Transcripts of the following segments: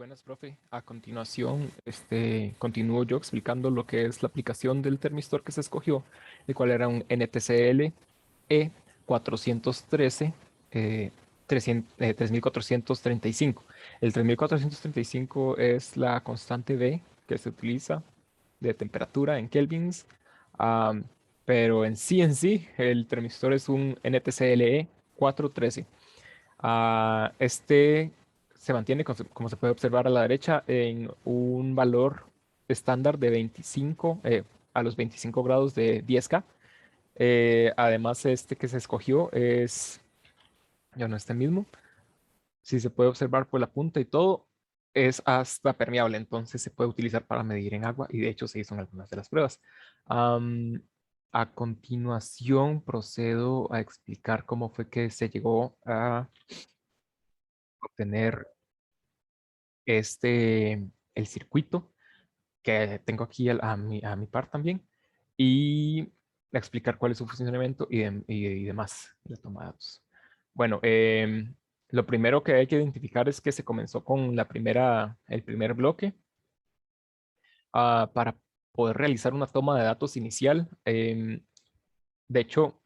Buenas, profe. A continuación, continúo yo explicando lo que es la aplicación del termistor que se escogió, el cual era un NTCL E413 3435. El 3435 es la constante B que se utiliza de temperatura en kelvins, am, pero en sí, el termistor es un NTCL E413. Este se mantiene, como se puede observar a la derecha, en un valor estándar de 25, a los 25 grados de 10K. Además, este que se escogió es, ya no este mismo, si se puede observar por la punta y todo, es hasta permeable, entonces se puede utilizar para medir en agua y de hecho se hizo en algunas de las pruebas. Am, a continuación, procedo a explicar cómo fue que se llegó a obtener el circuito que tengo aquí a mi par también y explicar cuál es su funcionamiento y demás, la toma de datos. Bueno, lo primero que hay que identificar es que se comenzó con el primer bloque para poder realizar una toma de datos inicial. De hecho,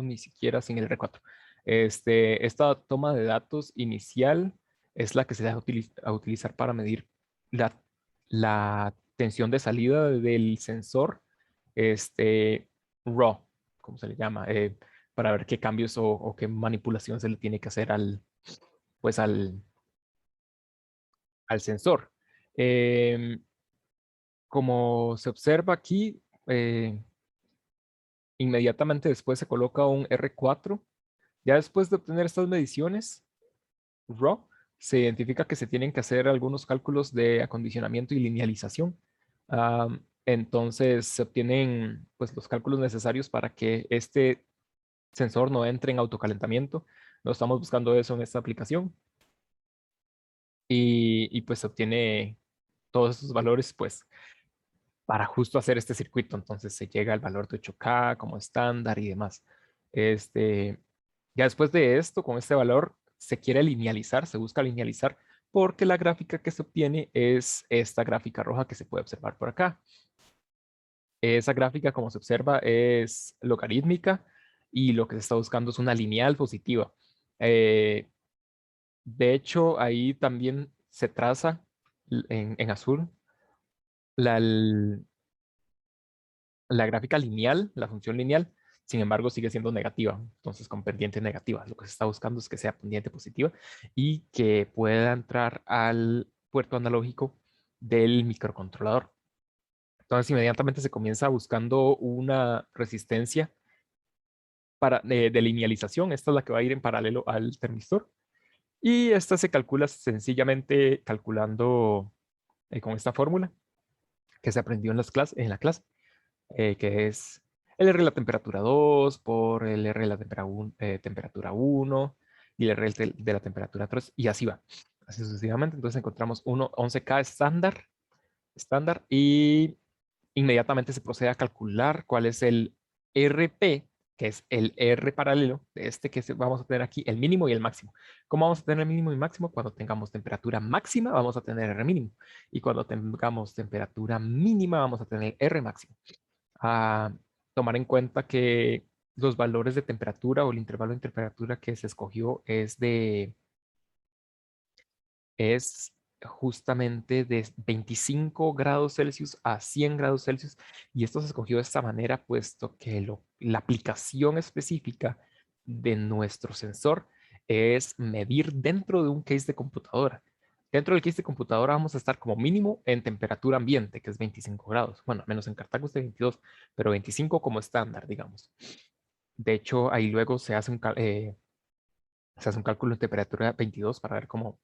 ni siquiera sin el R4. Esta toma de datos inicial es la que se da a utilizar para medir la, la tensión de salida del sensor, RAW, como se le llama, para ver qué cambios o qué manipulación se le tiene que hacer pues al sensor. Em, Como se observa aquí, inmediatamente después se coloca un R4. Ya después de obtener estas mediciones RAW, se identifica que se tienen que hacer algunos cálculos de acondicionamiento y linealización. Entonces se obtienen pues, los cálculos necesarios para que este sensor no entre en autocalentamiento. No estamos buscando eso en esta aplicación. Y pues se obtiene todos esos valores pues para justo hacer este circuito. Entonces se llega al valor de 8K como estándar y demás. Este, ya después de esto, con este valor, se quiere linealizar, se busca linealizar, porque la gráfica que se obtiene es esta gráfica roja que se puede observar por acá. Esa gráfica, como se observa, es logarítmica y lo que se está buscando es una lineal positiva. Eh, de hecho, ahí también se traza en azul la, la gráfica lineal, la función lineal, sin embargo, sigue siendo negativa. Entonces, con pendiente negativa, lo que se está buscando es que sea pendiente positiva y que pueda entrar al puerto analógico del microcontrolador. Entonces, inmediatamente se comienza buscando una resistencia de linealización. Esta es la que va a ir en paralelo al termistor. Y esta se calcula sencillamente calculando con esta fórmula que se aprendió en la clase. Que es el R de la temperatura 2 por el R de la temperatura 1 y el R de la temperatura 3 y así va, así sucesivamente. Entonces encontramos 11K estándar y inmediatamente se procede a calcular cuál es el RP, que es el R paralelo de este que vamos a tener aquí, el mínimo y el máximo. ¿Cómo vamos a tener el mínimo y máximo? Cuando tengamos temperatura máxima vamos a tener R mínimo y cuando tengamos temperatura mínima vamos a tener R máximo. A tomar en cuenta que los valores de temperatura o el intervalo de temperatura que se escogió es justamente de 25 grados Celsius a 100 grados Celsius y esto se escogió de esta manera puesto que la aplicación específica de nuestro sensor es medir dentro de un case de computadora. Dentro del case de computadora vamos a estar como mínimo en temperatura ambiente, que es 25 grados. Bueno, menos en Cartago es de 22, pero 25 como estándar, digamos. De hecho, ahí luego se hace un cálculo de temperatura 22 para ver cómo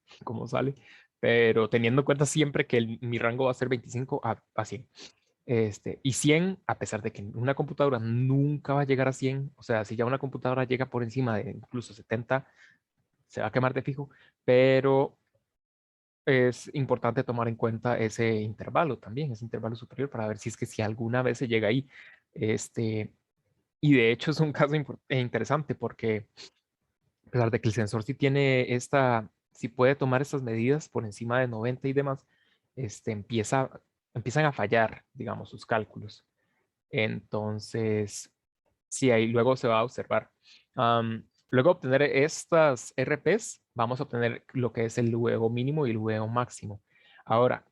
sale, pero teniendo en cuenta siempre que mi rango va a ser 25 a 100. Y 100, a pesar de que una computadora nunca va a llegar a 100, o sea, si ya una computadora llega por encima de incluso 70, se va a quemar de fijo, pero es importante tomar en cuenta ese intervalo también, ese intervalo superior, para ver si es que si alguna vez se llega ahí. Este, y de hecho es un caso interesante porque a pesar de que el sensor sí tiene esta si puede tomar estas medidas por encima de 90 y demás, empiezan a fallar, digamos, sus cálculos. Entonces, sí, ahí luego se va a observar. Luego de obtener estas RPs, vamos a obtener lo que es el VO mínimo y el VO máximo. Ahora,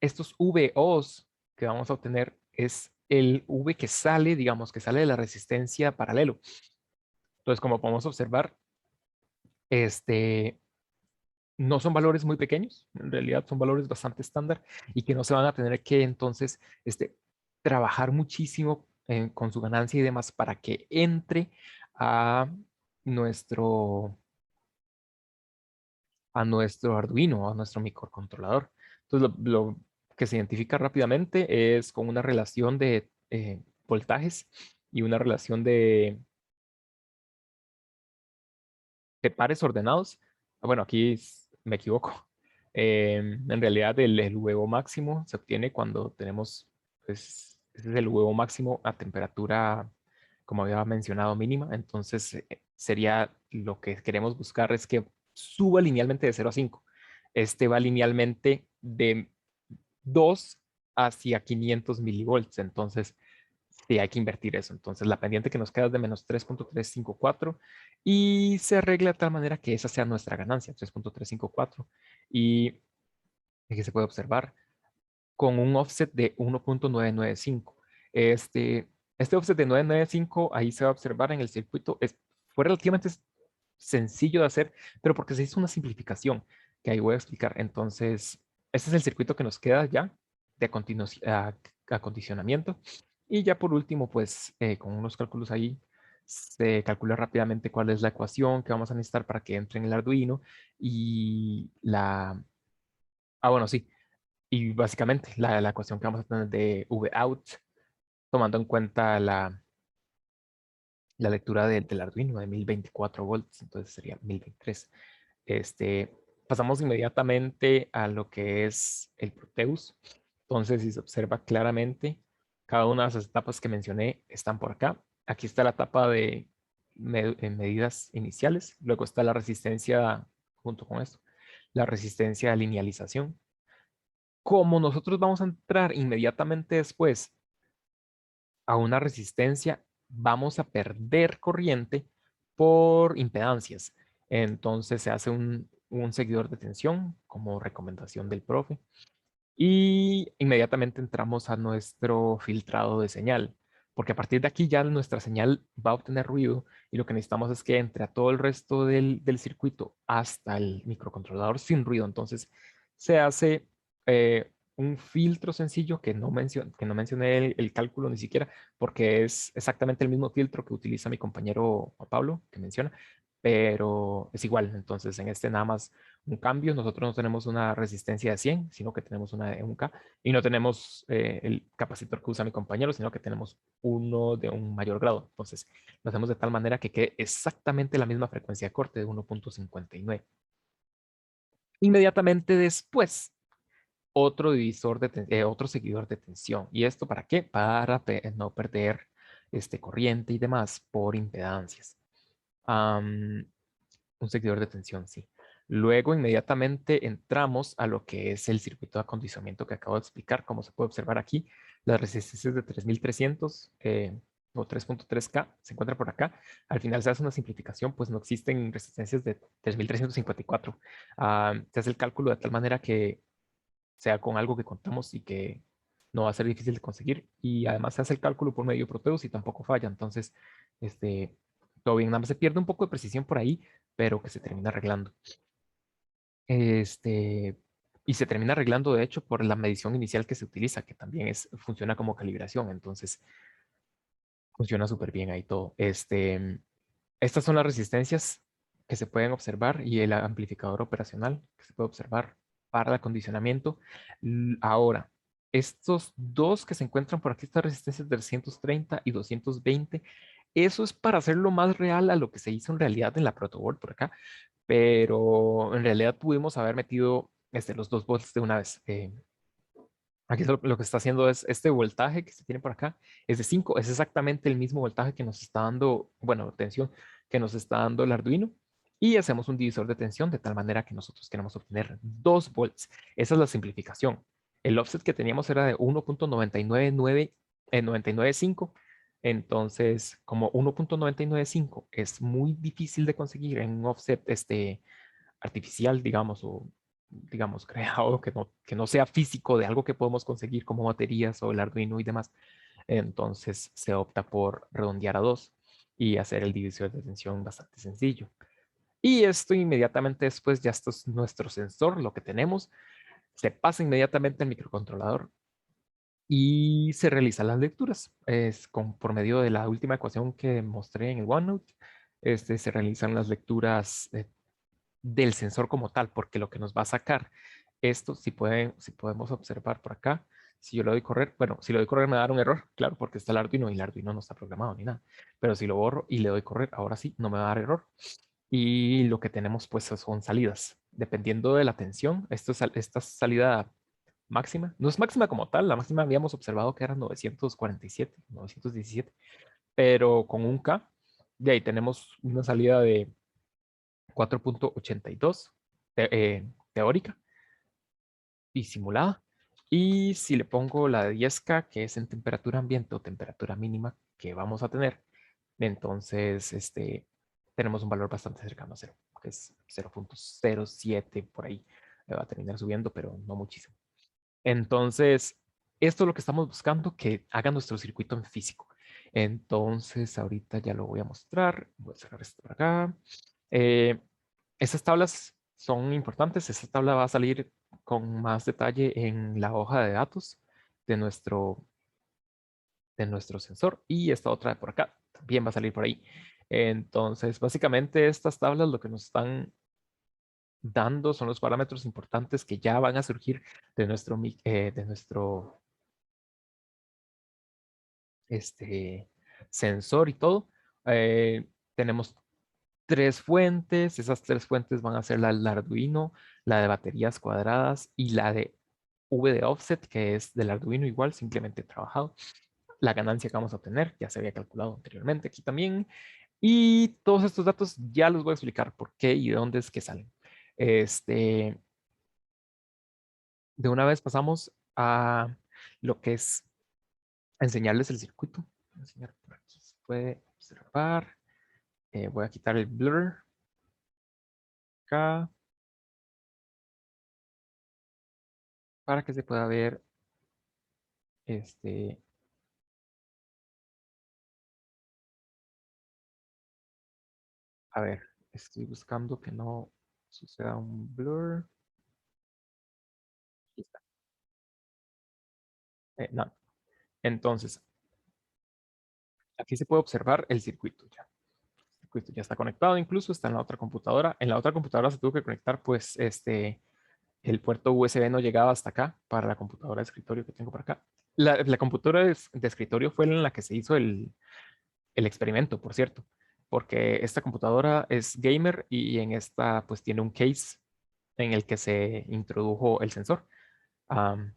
estos VOs que vamos a obtener es el V que sale, digamos, que sale de la resistencia paralelo. Entonces, como podemos observar, no son valores muy pequeños, en realidad son valores bastante estándar y que no se van a tener que entonces trabajar muchísimo con su ganancia y demás para que entre a nuestro, a nuestro Arduino, a nuestro microcontrolador. Entonces, lo que se identifica rápidamente es con una relación de voltajes y una relación de pares ordenados. Bueno, aquí me equivoco. En realidad el huevo máximo se obtiene cuando tenemos, pues, ese es el huevo máximo a temperatura, como había mencionado, mínima. Entonces sería lo que queremos buscar es que suba linealmente de 0 a 5. Este va linealmente de 2 hacia 500 milivolts. Entonces, sí, hay que invertir eso. Entonces, la pendiente que nos queda es de menos 3.354 y se arregla de tal manera que esa sea nuestra ganancia, 3.354. Y aquí se puede observar con un offset de 1.995. Este offset de 995, ahí se va a observar en el circuito, fue relativamente sencillo de hacer, pero porque se hizo una simplificación que ahí voy a explicar. Entonces, este es el circuito que nos queda ya de acondicionamiento. Y ya por último, pues con unos cálculos ahí, se calcula rápidamente cuál es la ecuación que vamos a necesitar para que entre en el Arduino y la... Ah, bueno, sí. Y básicamente la ecuación que vamos a tener de Vout, tomando en cuenta la lectura del Arduino de 1024 volts, entonces sería 1023. Este, Pasamos inmediatamente a lo que es el Proteus. Entonces, si se observa claramente, cada una de las etapas que mencioné están por acá. Aquí está la etapa de medidas iniciales. Luego está la resistencia junto con esto, la resistencia de linealización. Como nosotros vamos a entrar inmediatamente después a una resistencia, vamos a perder corriente por impedancias. Entonces se hace un seguidor de tensión como recomendación del profe y inmediatamente entramos a nuestro filtrado de señal, porque a partir de aquí ya nuestra señal va a obtener ruido y lo que necesitamos es que entre a todo el resto del circuito hasta el microcontrolador sin ruido. Entonces se hace un filtro sencillo que no mencioné el cálculo ni siquiera, porque es exactamente el mismo filtro que utiliza mi compañero Juan Pablo, que menciona, pero es igual. Entonces en este nada más un cambio. Nosotros no tenemos una resistencia de 100, sino que tenemos una de 1K. Y no tenemos el capacitor que usa mi compañero, sino que tenemos uno de un mayor grado. Entonces, lo hacemos de tal manera que quede exactamente la misma frecuencia de corte de 1.59. Inmediatamente después, otro seguidor de tensión. ¿Y esto para qué? Para no perder corriente y demás por impedancias. Un seguidor de tensión, sí. Luego inmediatamente entramos a lo que es el circuito de acondicionamiento que acabo de explicar. Como se puede observar aquí, las resistencias de 3300 o 3.3K se encuentran por acá. Al final se hace una simplificación, pues no existen resistencias de 3354. Se hace el cálculo de tal manera que sea con algo que contamos y que no va a ser difícil de conseguir. Y además se hace el cálculo por medio de Proteus y tampoco falla. Entonces, este, todo bien. Nada más se pierde un poco de precisión por ahí, pero que se termina arreglando. Este, y se termina arreglando, de hecho, por la medición inicial que se utiliza, que también funciona como calibración. Entonces, funciona súper bien ahí todo. Estas son las resistencias que se pueden observar y el amplificador operacional que se puede observar para el acondicionamiento. Ahora, estos dos que se encuentran por aquí, estas resistencias de 330 y 220, eso es para hacerlo más real a lo que se hizo en realidad en la protoboard por acá, pero en realidad pudimos haber metido los 2 volts de una vez. Aquí lo que está haciendo es este voltaje que se tiene por acá, es de 5, es exactamente el mismo voltaje que nos está dando, bueno, tensión, que nos está dando el Arduino. y hacemos un divisor de tensión de tal manera que nosotros queremos obtener 2 volts. Esa es la simplificación. El offset que teníamos era de 1.995. Entonces, como 1.995 es muy difícil de conseguir en un offset artificial, digamos, o digamos, creado que no sea físico de algo que podemos conseguir como baterías o el Arduino y demás, entonces se opta por redondear a 2 y hacer el divisor de tensión bastante sencillo. Y esto inmediatamente después, ya esto es nuestro sensor, lo que tenemos, se pasa inmediatamente al microcontrolador y se realizan las lecturas. Por medio de la última ecuación que mostré en el OneNote, se realizan las lecturas del sensor como tal, porque lo que nos va a sacar esto, si podemos observar por acá, si yo le doy correr, bueno, si le doy correr me va a dar un error, claro, porque está el Arduino y el Arduino no está programado ni nada, pero si lo borro y le doy correr, ahora sí, no me va a dar error. Y lo que tenemos pues son salidas, dependiendo de la tensión, esta salida máxima, no es máxima como tal, la máxima habíamos observado que era 947, 917, pero con un K, de ahí tenemos una salida de 4.82 teórica y simulada. Y si le pongo la de 10K, que es en temperatura ambiente o temperatura mínima que vamos a tener, entonces tenemos un valor bastante cercano a cero, que es 0.07 por ahí. Va a terminar subiendo, pero no muchísimo. Entonces, esto es lo que estamos buscando, que haga nuestro circuito en físico. Entonces, ahorita ya lo voy a mostrar. Voy a cerrar esto por acá. Eh, Estas tablas son importantes. Esta tabla va a salir con más detalle en la hoja de datos de nuestro sensor. Y esta otra de por acá también va a salir por ahí. Entonces, básicamente estas tablas lo que nos están dando son los parámetros importantes que ya van a surgir de nuestro sensor y todo. Tenemos 3 fuentes. Esas 3 fuentes van a ser la del Arduino, la de baterías cuadradas y la de V de offset, que es del Arduino igual, simplemente trabajado. La ganancia que vamos a obtener ya se había calculado anteriormente aquí también. Y todos estos datos ya los voy a explicar por qué y de dónde es que salen. Este, de una vez pasamos a lo que es enseñarles el circuito. Voy a enseñar por aquí. Se puede observar. Voy a quitar el blur acá para que se pueda ver este. A ver, estoy buscando que no suceda un blur. Aquí está. No. Entonces, aquí se puede observar el circuito ya. El circuito ya está conectado, incluso está en la otra computadora. En la otra computadora se tuvo que conectar, pues, el puerto USB no llegaba hasta acá para la computadora de escritorio que tengo por acá. La computadora de escritorio fue en la que se hizo el experimento, por cierto, porque esta computadora es gamer y en esta pues tiene un case en el que se introdujo el sensor. Am,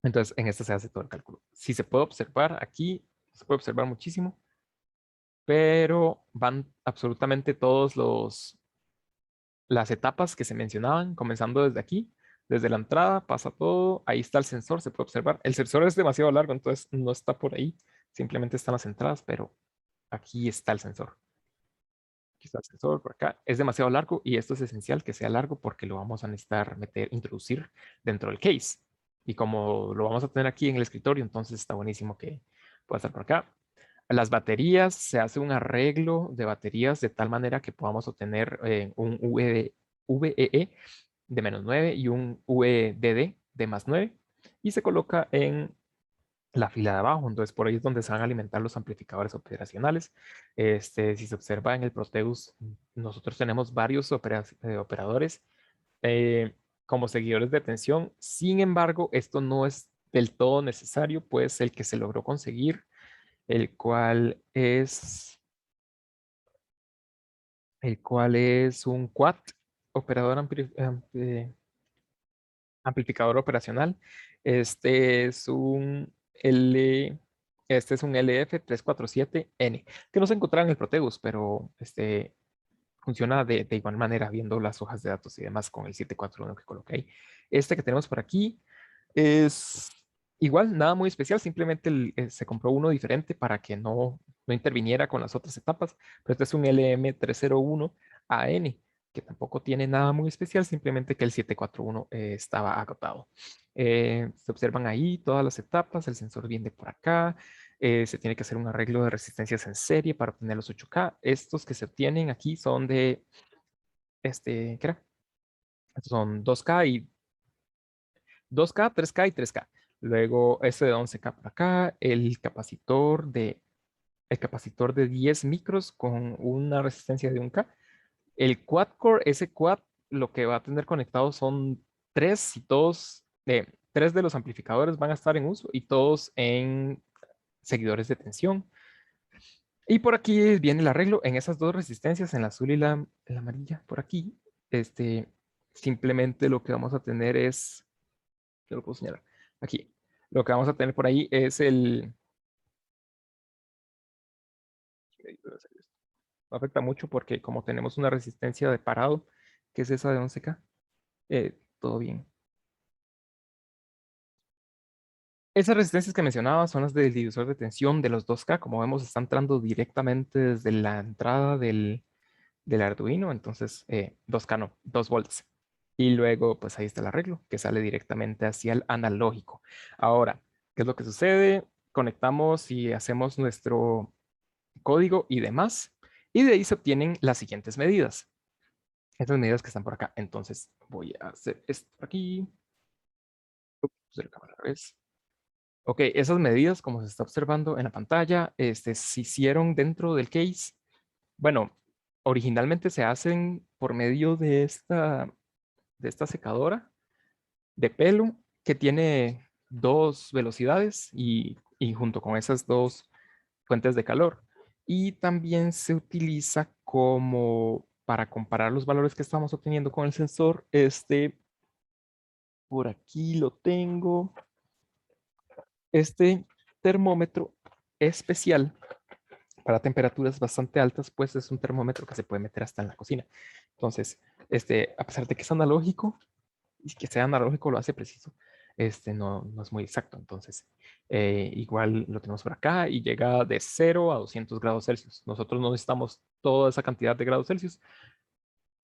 entonces en esta se hace todo el cálculo. Si se puede observar aquí, se puede observar muchísimo, pero van absolutamente todos las etapas que se mencionaban, comenzando desde aquí. Desde la entrada pasa todo, ahí está el sensor, se puede observar. El sensor es demasiado largo, entonces no está por ahí, simplemente están las entradas, pero aquí está el sensor. Aquí está el sensor por acá. Es demasiado largo y esto es esencial que sea largo porque lo vamos a necesitar introducir dentro del case. Y como lo vamos a tener aquí en el escritorio, entonces está buenísimo que pueda estar por acá. Las baterías, se hace un arreglo de baterías de tal manera que podamos obtener un VEE de -9 y un VDD de +9 y se coloca en la fila de abajo. Entonces, por ahí es donde se van a alimentar los amplificadores operacionales. Si se observa en el Proteus, nosotros tenemos varios operadores eh, como seguidores de tensión. Sin embargo, esto no es del todo necesario, pues el que se logró conseguir, el cual es un quad operador amplificador operacional. Este es un L, este es un LF347N, que no se encontraba en el Proteus, pero funciona de igual manera viendo las hojas de datos y demás con el 741 que coloqué ahí. Este que tenemos por aquí es igual, nada muy especial, simplemente se compró uno diferente para que no interviniera con las otras etapas, pero este es un LM301AN, que tampoco tiene nada muy especial, simplemente que el 741 estaba agotado. Se observan ahí todas las etapas, el sensor viene por acá, se tiene que hacer un arreglo de resistencias en serie para obtener los 8K. Estos que se obtienen aquí son de, ¿qué era? Estos son 2K y 2K, 3K y 3K. Luego este de 11K por acá, el capacitor de 10 micros con una resistencia de 1K. El quad core, ese quad, lo que va a tener conectado son tres y todos, tres de los amplificadores van a estar en uso y todos en seguidores de tensión. Y por aquí viene el arreglo en esas dos resistencias, en la azul y la amarilla, por aquí. Este, simplemente lo que vamos a tener es, yo lo puedo señalar aquí. Lo que vamos a tener por ahí es no afecta mucho porque como tenemos una resistencia de parado, que es esa de 11K, todo bien. Esas resistencias que mencionaba son las del divisor de tensión de los 2K. Como vemos, está entrando directamente desde la entrada del Arduino. Entonces, 2K no, 2 volts. Y luego, pues ahí está el arreglo, que sale directamente hacia el analógico. Ahora, ¿qué es lo que sucede? Conectamos y hacemos nuestro código y demás. Y de ahí se obtienen las siguientes medidas. Estas medidas que están por acá. Entonces, voy a hacer esto por aquí. Puse la cámara al revés. Ok, esas medidas, como se está observando en la pantalla, se hicieron dentro del case. Bueno, originalmente se hacen por medio de esta secadora de pelo que tiene dos velocidades y junto con esas dos fuentes de calor. Y también se utiliza como para comparar los valores que estamos obteniendo con el sensor. Por aquí lo tengo. Este termómetro especial para temperaturas bastante altas, pues es un termómetro que se puede meter hasta en la cocina. Entonces, a pesar de que es analógico, y que sea analógico lo hace preciso, no es muy exacto. Entonces, igual lo tenemos por acá y llega de 0 a 200 grados Celsius. Nosotros no necesitamos toda esa cantidad de grados Celsius,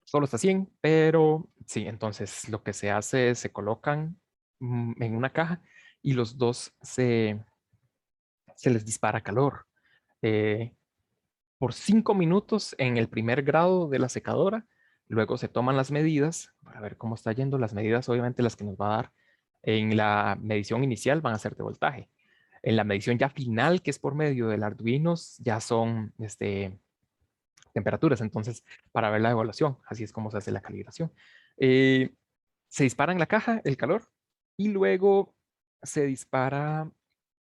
solo está 100, pero sí, entonces lo que se hace es se colocan en una caja y los dos se les dispara calor. Eh, por 5 minutos en el primer grado de la secadora. Luego se toman las medidas para ver cómo está yendo. Las medidas, obviamente, las que nos va a dar en la medición inicial van a ser de voltaje. En la medición ya final, que es por medio del Arduino, ya son temperaturas. Entonces, para ver la evaluación, así es como se hace la calibración. Eh, Se dispara en la caja el calor y luego se dispara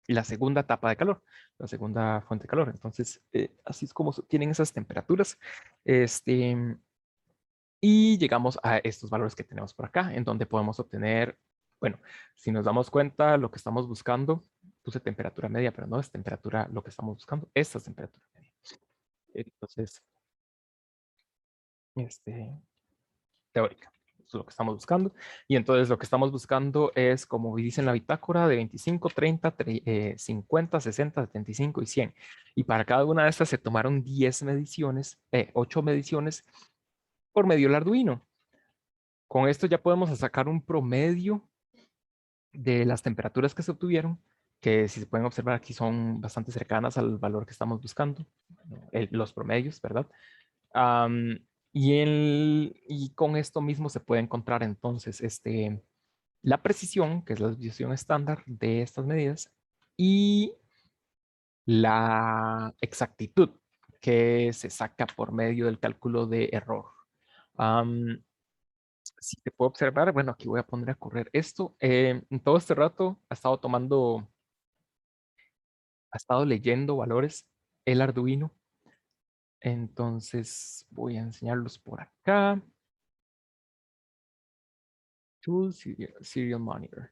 la segunda etapa de calor, la segunda fuente de calor. Entonces, así es como tienen esas temperaturas. Este, y llegamos a estos valores que tenemos por acá, en donde podemos obtener, bueno, si nos damos cuenta, lo que estamos buscando, puse temperatura media, pero no es temperatura lo que estamos buscando, esta es temperatura media. Entonces, teórica. Eso es lo que estamos buscando. Y entonces lo que estamos buscando es, como dice en la bitácora, de 25, 30, 50, 60, 75 y 100. Y para cada una de estas se tomaron 10 mediciones, 8 mediciones por medio del Arduino. Con esto ya podemos sacar un promedio de las temperaturas que se obtuvieron, que si se pueden observar aquí son bastante cercanas al valor que estamos buscando, los promedios, ¿verdad? Am, y con esto mismo se puede encontrar entonces la precisión, que es la desviación estándar de estas medidas, y la exactitud, que se saca por medio del cálculo de error. Am, si te puedo observar, bueno, aquí voy a poner a correr esto. En todo este rato ha estado leyendo valores el Arduino. Entonces voy a enseñarlos por acá. Tool Serial Monitor.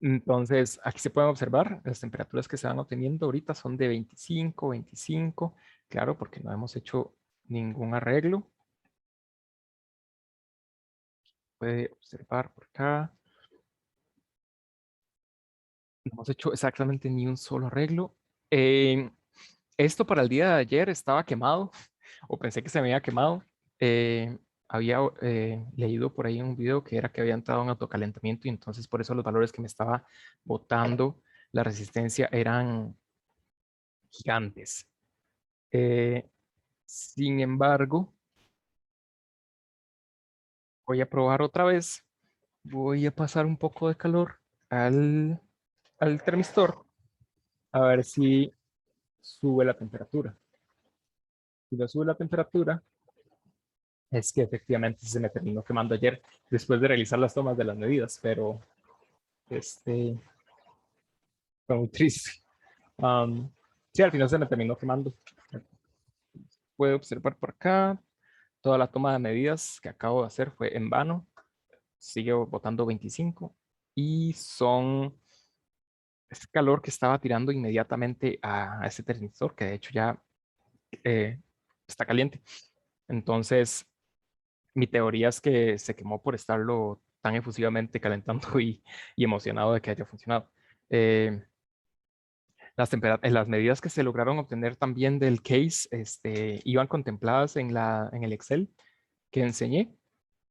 Entonces, aquí se pueden observar las temperaturas que se van obteniendo ahorita son de 25, 25, claro, porque no hemos hecho ningún arreglo. Puede observar por acá. No hemos hecho exactamente ni un solo arreglo. Eh, Esto para el día de ayer estaba quemado, o pensé que se me había quemado. Había leído por ahí en un video que era que había entrado en autocalentamiento y entonces por eso los valores que me estaba botando la resistencia eran gigantes. Eh, Sin embargo, voy a probar otra vez. Voy a pasar un poco de calor al, al termistor a ver si sube la temperatura. Si lo sube la temperatura, es que efectivamente se me terminó quemando ayer después de realizar las tomas de las medidas, pero este, fue muy triste. Sí, al final se me terminó quemando. Puedo observar por acá, toda la toma de medidas que acabo de hacer fue en vano. Sigue botando 25 y es calor que estaba tirando inmediatamente a ese transistor, que de hecho ya eh, está caliente. Entonces, mi teoría es que se quemó por estarlo tan efusivamente calentando y emocionado de que haya funcionado. Eh, las medidas que se lograron obtener también del case iban contempladas en el Excel que enseñé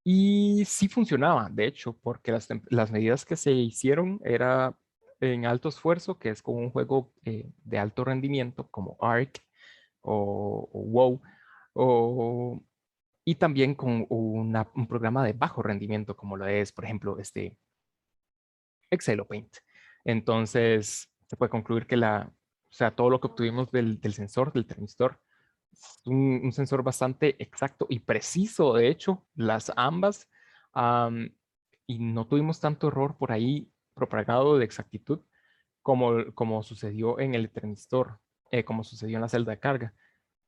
y sí funcionaba, de hecho, porque las medidas que se hicieron era en alto esfuerzo, que es como un juego de alto rendimiento como Ark o WoW, o y también con un programa de bajo rendimiento, como lo es, por ejemplo, Excel o Paint. Entonces, se puede concluir que o sea, todo lo que obtuvimos del sensor, del transistor, es un sensor bastante exacto y preciso, de hecho, las ambas, am, y no tuvimos tanto error por ahí propagado de exactitud como sucedió en el transistor, como sucedió en la celda de carga.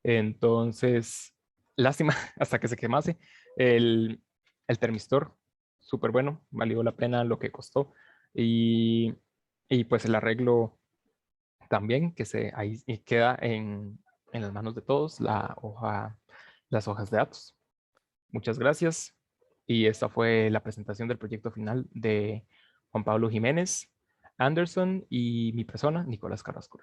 Entonces, lástima, hasta que se quemase el, el termistor, súper bueno, valió la pena lo que costó. Y, y pues el arreglo también, que ahí queda en las manos de todos, las hojas de datos. Muchas gracias. Y esta fue la presentación del proyecto final de Juan Pablo Jiménez Anderson y mi persona, Nicolás Carrasco.